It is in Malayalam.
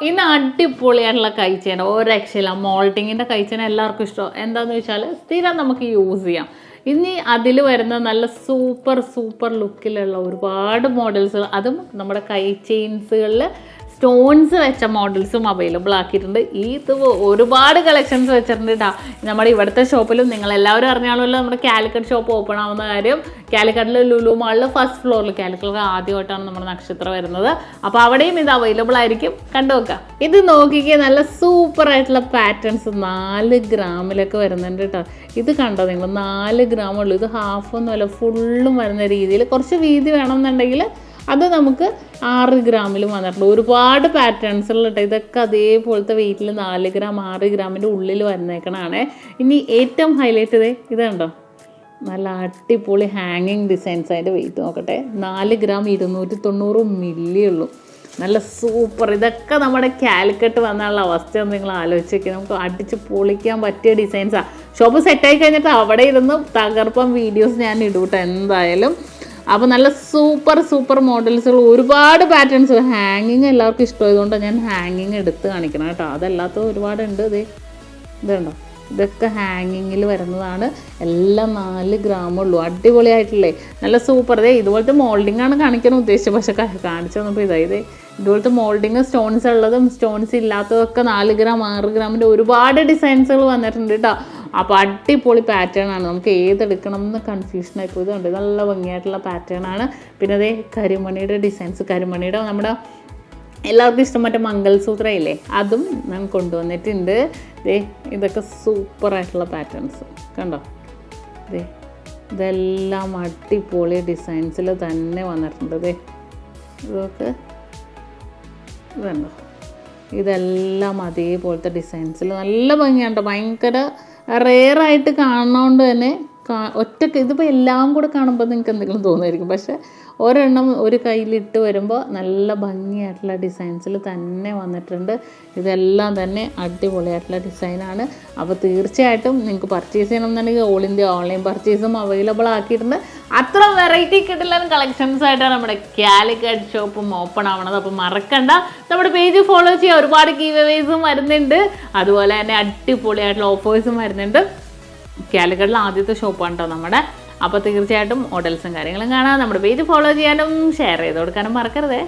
ഇന്ന് അടിപൊളിയായിട്ടുള്ള കൈച്ചേന ഒരക്ഷയില്ല. മോൾട്ടിങ്ങിൻ്റെ കൈച്ചേന എല്ലാവർക്കും ഇഷ്ടം. എന്താണെന്ന് വെച്ചാൽ സ്ഥിരം നമുക്ക് യൂസ് ചെയ്യാം. ഇനി അതിൽ വരുന്ന നല്ല സൂപ്പർ ലുക്കിലുള്ള ഒരുപാട് മോഡൽസ്, അതും നമ്മുടെ കൈ ചെയിൻസുകളിൽ സ്റ്റോൺസ് വെച്ച മോഡൽസും അവൈലബിൾ ആക്കിയിട്ടുണ്ട്. ഇത് ഒരുപാട് കളക്ഷൻസ് വെച്ചിട്ടുണ്ട് കേട്ടോ. നമ്മുടെ ഇവിടുത്തെ ഷോപ്പിലും നിങ്ങളെല്ലാവരും അറിഞ്ഞാണല്ലോ നമ്മുടെ കാലിക്കറ്റ് ഷോപ്പ് ഓപ്പൺ ആവുന്ന കാര്യം. കാലിക്കറ്റിലെ ലുലു മാളിൽ ഫസ്റ്റ് ഫ്ലോറിൽ, കാലിക്കറ്റ് ആദ്യമായിട്ടാണ് നമ്മുടെ നക്ഷത്രം വരുന്നത്. അപ്പോൾ അവിടെയും ഇത് അവൈലബിൾ ആയിരിക്കും, കണ്ടുവെക്കാം. ഇത് നോക്കിക്കുക, നല്ല സൂപ്പർ ആയിട്ടുള്ള പാറ്റേൺസ് 4 ഗ്രാമിലൊക്കെ വരുന്നുണ്ട് കേട്ടോ. ഇത് കണ്ടോ നിങ്ങൾ, 4 ഗ്രാമുള്ളൂ. ഇത് ഹാഫൊന്നുമല്ല, ഫുള്ളും വരുന്ന രീതിയിൽ. കുറച്ച് വീതി വേണമെന്നുണ്ടെങ്കിൽ അത് നമുക്ക് 6 ഗ്രാമിലും വന്നിട്ടുണ്ട്. ഒരുപാട് പാറ്റേൺസുള്ള കേട്ടോ. ഇതൊക്കെ അതേപോലത്തെ വെയിറ്റിൽ 4 ഗ്രാം 6 ഗ്രാമിൻ്റെ ഉള്ളിൽ വരുന്നേക്കണാണ്. ഇനി ഏറ്റവും ഹൈലൈറ്റ് ഇതുണ്ടോ, നല്ല അടിപൊളി ഹാങ്ങിങ് ഡിസൈൻസ്. അതിൻ്റെ വെയിറ്റ് നോക്കട്ടെ, 4 ഗ്രാം 290 മില്ലി ഉള്ളൂ. നല്ല സൂപ്പർ. ഇതൊക്കെ നമ്മുടെ കാലിക്കറ്റ് വന്നുള്ള അവസ്ഥ നിങ്ങൾ ആലോചിച്ചൊക്കെ, നമുക്ക് അടിച്ച് പൊളിക്കാൻ പറ്റിയ ഡിസൈൻസാണ്. ഷോപ്പ് സെറ്റായി കഴിഞ്ഞിട്ട് അവിടെ ഇരുന്ന് തകർപ്പം വീഡിയോസ് ഞാൻ ഇടൂട്ടോ എന്തായാലും. അപ്പോൾ നല്ല സൂപ്പർ മോഡൽസുകൾ, ഒരുപാട് പാറ്റേൺസ്. ഹാങ്ങിങ് എല്ലാവർക്കും ഇഷ്ടമായതുകൊണ്ടാണ് ഞാൻ ഹാങ്ങിങ് എടുത്ത് കാണിക്കണം കേട്ടോ. അതല്ലാത്ത ഒരുപാടുണ്ട്. ഇതുണ്ടോ, ഇതൊക്കെ ഹാങ്ങിങ്ങിൽ വരുന്നതാണ്. എല്ലാം 4 ഗ്രാമുള്ളൂ. അടിപൊളിയായിട്ടില്ലേ, നല്ല സൂപ്പർ. ഇതുപോലത്തെ മോൾഡിങ്ങാണ് കാണിക്കാൻ ഉദ്ദേശിച്ചത്, പക്ഷെ കാണിച്ചു വന്നപ്പോൾ ഇതുപോലത്തെ മോൾഡിങ് സ്റ്റോൺസ് ഉള്ളതും സ്റ്റോൺസ് ഇല്ലാത്തതൊക്കെ 4 ഗ്രാം 6 ഗ്രാമിൻ്റെ ഒരുപാട് ഡിസൈൻസുകൾ വന്നിട്ടുണ്ട് കേട്ടോ. അപ്പോൾ അടിപൊളി പാറ്റേൺ ആണ്. നമുക്ക് ഏതെടുക്കണം എന്ന് കൺഫ്യൂഷനായി പോയതുകൊണ്ട് നല്ല ഭംഗിയായിട്ടുള്ള പാറ്റേൺ ആണ്. പിന്നെ കരിമണിയുടെ ഡിസൈൻസ്, കരിമണിയുടെ നമ്മുടെ എല്ലാവർക്കും ഇഷ്ടം മറ്റേ മംഗൾസൂത്ര ഇല്ലേ, അതും ഞാൻ കൊണ്ടുവന്നിട്ടുണ്ട്. ഇതൊക്കെ സൂപ്പറായിട്ടുള്ള പാറ്റേൺസ് കണ്ടോ. ഇതെല്ലാം അടിപൊളി ഡിസൈൻസിൽ തന്നെ വന്നിട്ടുണ്ട്. ഇതൊക്കെ ഇതുണ്ടോ, ഇതെല്ലാം അതേപോലത്തെ ഡിസൈൻസിൽ നല്ല ഭംഗിയുണ്ട്. ഭയങ്കര റെയറായിട്ട് കാണുന്നതുകൊണ്ട് തന്നെ ഒറ്റക്ക് ഇതിപ്പോൾ എല്ലാം കൂടെ കാണുമ്പോൾ നിങ്ങൾക്ക് എന്തെങ്കിലും തോന്നുമായിരിക്കും, പക്ഷേ ഒരെണ്ണം ഒരു കയ്യിലിട്ട് വരുമ്പോൾ നല്ല ഭംഗിയായിട്ടുള്ള ഡിസൈൻസിൽ തന്നെ വന്നിട്ടുണ്ട്. ഇതെല്ലാം തന്നെ അടിപൊളിയായിട്ടുള്ള ഡിസൈനാണ്. അപ്പോൾ തീർച്ചയായിട്ടും നിങ്ങൾക്ക് പർച്ചേസ് ചെയ്യണമെന്നുണ്ടെങ്കിൽ ഓൾ ഇന്ത്യ ഓൺലൈൻ പർച്ചേസും അവൈലബിൾ ആക്കിയിട്ടുണ്ട്. അത്ര വെറൈറ്റി കിട്ടുന്ന കളക്ഷൻസ് ആയിട്ടാണ് നമ്മുടെ കാലിക്കറ്റ് ഷോപ്പും ഓപ്പൺ ആവണത്. അപ്പോൾ മറക്കണ്ട, നമ്മുടെ പേജ് ഫോളോ ചെയ്യുക. ഒരുപാട് ഗീവവേസും വരുന്നുണ്ട്, അതുപോലെ തന്നെ അടിപൊളിയായിട്ടുള്ള ഓഫേഴ്സും വരുന്നുണ്ട്. കാലിക്കറ്റിൽ ആദ്യത്തെ ഷോപ്പാണ് കേട്ടോ നമ്മുടെ. അപ്പോൾ തീർച്ചയായിട്ടും മോഡൽസും കാര്യങ്ങളും കാണാം. നമ്മുടെ പേജ് ഫോളോ ചെയ്യാനും ഷെയർ ചെയ്ത് കൊടുക്കാനും മറക്കരുതേ.